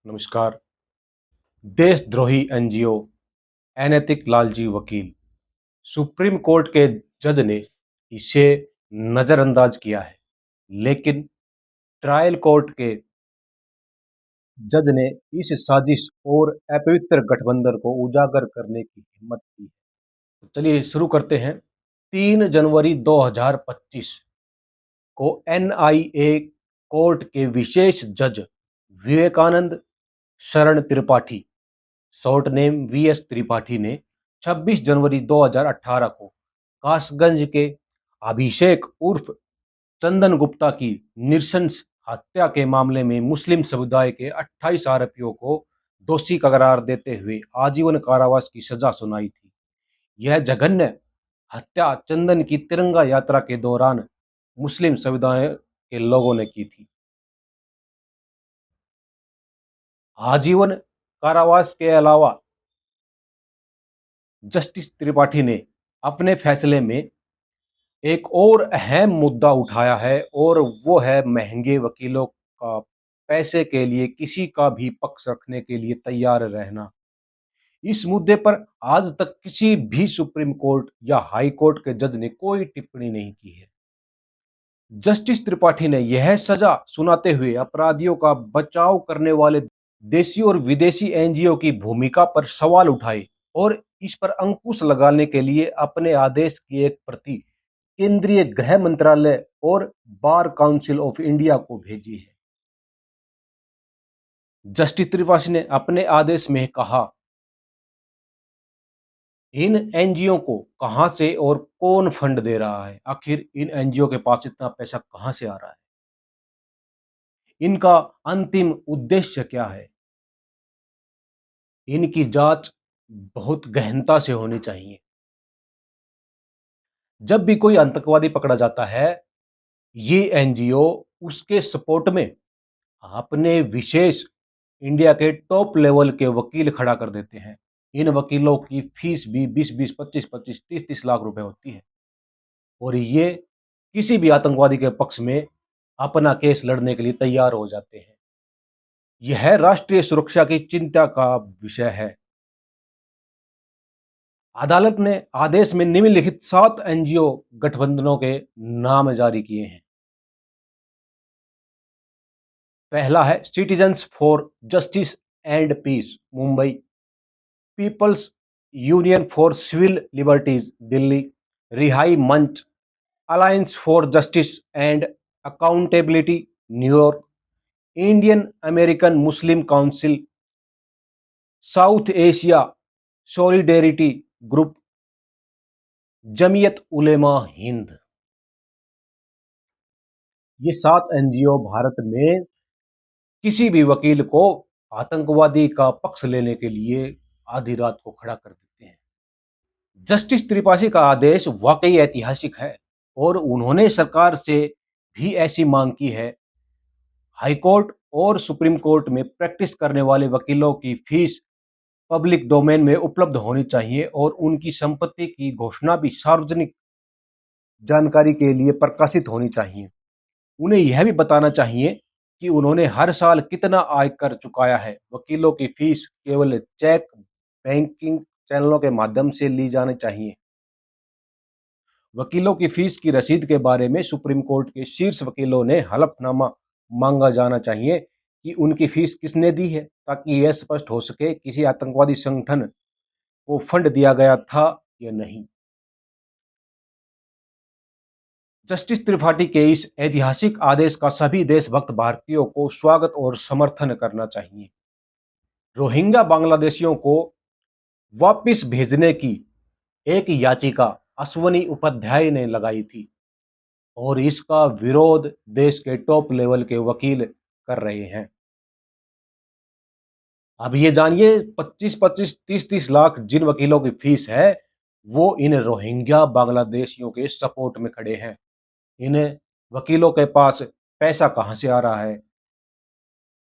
नमस्कार। देशद्रोही एनजीओ, अनैतिक लालची वकील, सुप्रीम कोर्ट के जज ने इसे नजरअंदाज किया है, लेकिन ट्रायल कोर्ट के जज ने इस साजिश और अपवित्र गठबंधन को उजागर करने की हिम्मत की है। तो चलिए शुरू करते हैं। 3 जनवरी 2025 को एनआईए कोर्ट के विशेष जज Vivekanand Sharan Tripathi, short name VS Tripathi ने 26 जनवरी 2018 को कासगंज के अभिषेक उर्फ चंदन गुप्ता की नृशंस हत्या के मामले में मुस्लिम समुदाय के 28 आरोपियों को दोषी करार देते हुए आजीवन कारावास की सजा सुनाई थी। यह जघन्य हत्या चंदन की तिरंगा यात्रा के दौरान मुस्लिम समुदाय के लोगों ने की थी। आजीवन कारावास के अलावा जस्टिस त्रिपाठी ने अपने फैसले में एक और अहम मुद्दा उठाया है, और वो है महंगे वकीलों का पैसे के लिए किसी का भी पक्ष रखने के लिए तैयार रहना। इस मुद्दे पर आज तक किसी भी सुप्रीम कोर्ट या हाई कोर्ट के जज ने कोई टिप्पणी नहीं की है। जस्टिस त्रिपाठी ने यह सजा सुनाते हुए अपराधियों का बचाव करने वाले देशी और विदेशी एनजीओ की भूमिका पर सवाल उठाए, और इस पर अंकुश लगाने के लिए अपने आदेश की एक प्रति केंद्रीय गृह मंत्रालय और बार काउंसिल ऑफ इंडिया को भेजी है। जस्टिस त्रिपाठी ने अपने आदेश में कहा, इन एनजीओ को कहां से और कौन फंड दे रहा है? आखिर इन एनजीओ के पास इतना पैसा कहां से आ रहा है? इनका अंतिम उद्देश्य क्या है? इनकी जांच बहुत गहनता से होनी चाहिए। जब भी कोई आतंकवादी पकड़ा जाता है, ये एनजीओ उसके सपोर्ट में अपने विशेष इंडिया के टॉप लेवल के वकील खड़ा कर देते हैं। इन वकीलों की फीस भी 20-20, 25-25, 30-30 लाख रुपए होती है, और ये किसी भी आतंकवादी के पक्ष में अपना केस लड़ने के लिए तैयार हो जाते हैं। यह राष्ट्रीय सुरक्षा की चिंता का विषय है। अदालत ने आदेश में निम्नलिखित 7 एनजीओ गठबंधनों के नाम जारी किए हैं। पहला है citizens for justice and peace Mumbai, people's union for civil liberties Delhi, Rihai Manch, alliance for justice and accountability New York, Indian American Muslim council, South Asia solidarity group, Jamiat Ulema Hind. ये 7 एनजीओ भारत में किसी भी वकील को आतंकवादी का पक्ष लेने के लिए आधी रात को खड़ा कर देते हैं। जस्टिस त्रिपाठी का आदेश वाकई ऐतिहासिक है, और उन्होंने सरकार से भी ऐसी मांग की है। हाईकोर्ट और सुप्रीम कोर्ट में प्रैक्टिस करने वाले वकीलों की फीस पब्लिक डोमेन में उपलब्ध होनी चाहिए, और उनकी संपत्ति की घोषणा भी सार्वजनिक जानकारी के लिए प्रकाशित होनी चाहिए। उन्हें यह भी बताना चाहिए कि उन्होंने हर साल कितना आयकर चुकाया है। वकीलों की फीस केवल चेक बैंकिंग चैनलों के माध्यम से ली जानी चाहिए। वकीलों की फीस की रसीद के बारे में सुप्रीम कोर्ट के शीर्ष वकीलों ने हलफनामा मांगा जाना चाहिए कि उनकी फीस किसने दी है, ताकि यह स्पष्ट हो सके किसी आतंकवादी संगठन को फंड दिया गया था या नहीं। जस्टिस त्रिपाठी के इस ऐतिहासिक आदेश का सभी देशभक्त भारतीयों को स्वागत और समर्थन करना चाहिए। रोहिंग्या बांग्लादेशियों को वापस भेजने की एक याचिका अश्वनी उपाध्याय ने लगाई थी, और इसका विरोध देश के टॉप लेवल के वकील कर रहे हैं। अब ये जानिए, 25-25, 30-30 लाख जिन वकीलों की फीस है, वो इन रोहिंग्या बांग्लादेशियों के सपोर्ट में खड़े हैं। इन वकीलों के पास पैसा कहां से आ रहा है?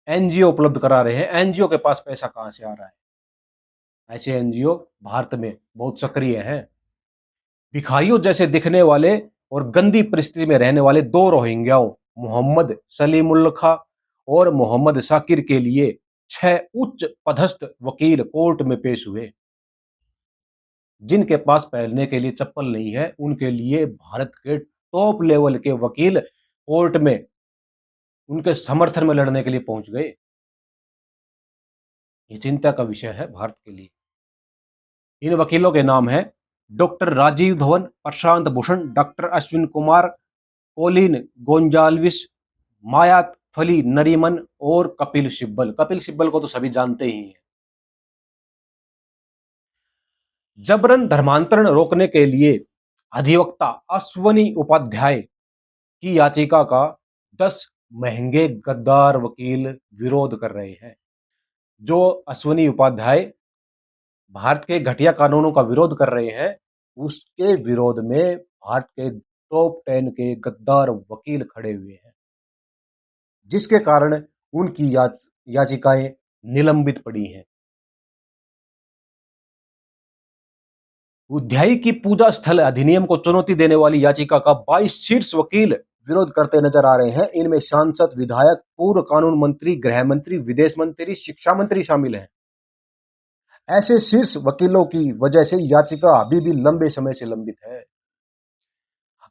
एनजीओ उपलब्ध करा रहे हैं। एनजीओ के पास पैसा कहां से आ रहा है? ऐसे एनजीओ भारत में बहुत सक्रिय हैं। भिखारियों जैसे दिखने वाले और गंदी परिस्थिति में रहने वाले 2 रोहिंग्याओं, मोहम्मद सलीमुल्लाह खां और मोहम्मद शाकिर के लिए 6 उच्च पदस्थ वकील कोर्ट में पेश हुए। जिनके पास पहनने के लिए चप्पल नहीं है, उनके लिए भारत के टॉप लेवल के वकील कोर्ट में उनके समर्थन में लड़ने के लिए पहुंच गए। ये चिंता का विषय है भारत के लिए। इन वकीलों के नाम हैं डॉक्टर राजीव धवन, प्रशांत भूषण, डॉक्टर अश्विन कुमार, कोलिन गोंजाल्विस, मायाफली नरीमन और कपिल सिब्बल। कपिल सिब्बल को तो सभी जानते ही हैं। जबरन धर्मांतरण रोकने के लिए अधिवक्ता अश्वनी उपाध्याय की याचिका का 10 महंगे गद्दार वकील विरोध कर रहे हैं। जो अश्वनी उपाध्याय भारत के घटिया कानूनों का विरोध कर रहे हैं, उसके विरोध में भारत के टॉप 10 के गद्दार वकील खड़े हुए हैं, जिसके कारण उनकी याचिकाएं निलंबित पड़ी हैं। उध्याई की पूजा स्थल अधिनियम को चुनौती देने वाली याचिका का 22 शीर्ष वकील विरोध करते नजर आ रहे हैं। इनमें सांसद, विधायक, पूर्व कानून मंत्री, गृह मंत्री, विदेश मंत्री, शिक्षा मंत्री शामिल हैं। ऐसे शीर्ष वकीलों की वजह से याचिका अभी भी लंबे समय से लंबित है।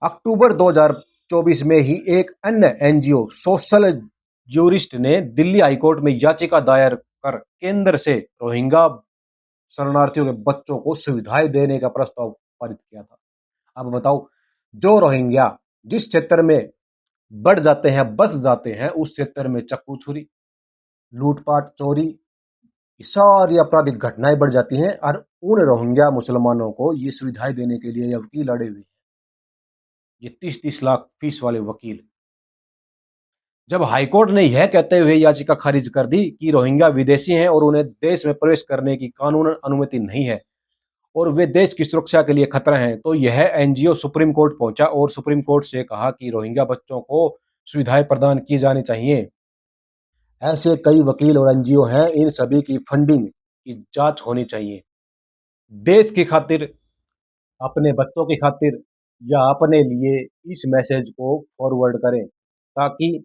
अक्टूबर 2024 में ही एक अन्य एनजीओ सोशल ज्यूरिस्ट ने दिल्ली हाईकोर्ट में याचिका दायर कर केंद्र से रोहिंग्या शरणार्थियों के बच्चों को सुविधाएं देने का प्रस्ताव पारित किया था। अब बताओ, जो रोहिंग्या जिस क्षेत्र में बढ़ जाते हैं, बस जाते हैं, उस क्षेत्र में चक्कू छुरी, लूटपाट, चोरी, सारी आपराधिक घटनाएं बढ़ जाती हैं। और उन रोहिंग्या मुसलमानों को ये सुविधाएं देने के लिए ये वकील अड़े हुए हैं। ये 30-30 लाख फीस वाले वकील। जब हाईकोर्ट ने यह कहते हुए याचिका खारिज कर दी कि रोहिंग्या विदेशी हैं और उन्हें देश में प्रवेश करने की कानूनन अनुमति नहीं है और वे देश की सुरक्षा के लिए खतरा हैं, तो यह एनजीओ सुप्रीम कोर्ट पहुंचा और सुप्रीम कोर्ट से कहा कि रोहिंग्या बच्चों को सुविधाएं प्रदान की जानी चाहिए। ऐसे कई वकील और एनजीओ हैं, इन सभी की फंडिंग की जांच होनी चाहिए। देश की खातिर, अपने बच्चों की खातिर या अपने लिए इस मैसेज को फॉरवर्ड करें, ताकि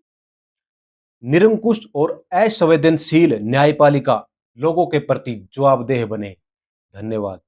निरंकुश और असंवेदनशील न्यायपालिका लोगों के प्रति जवाबदेह बने। धन्यवाद।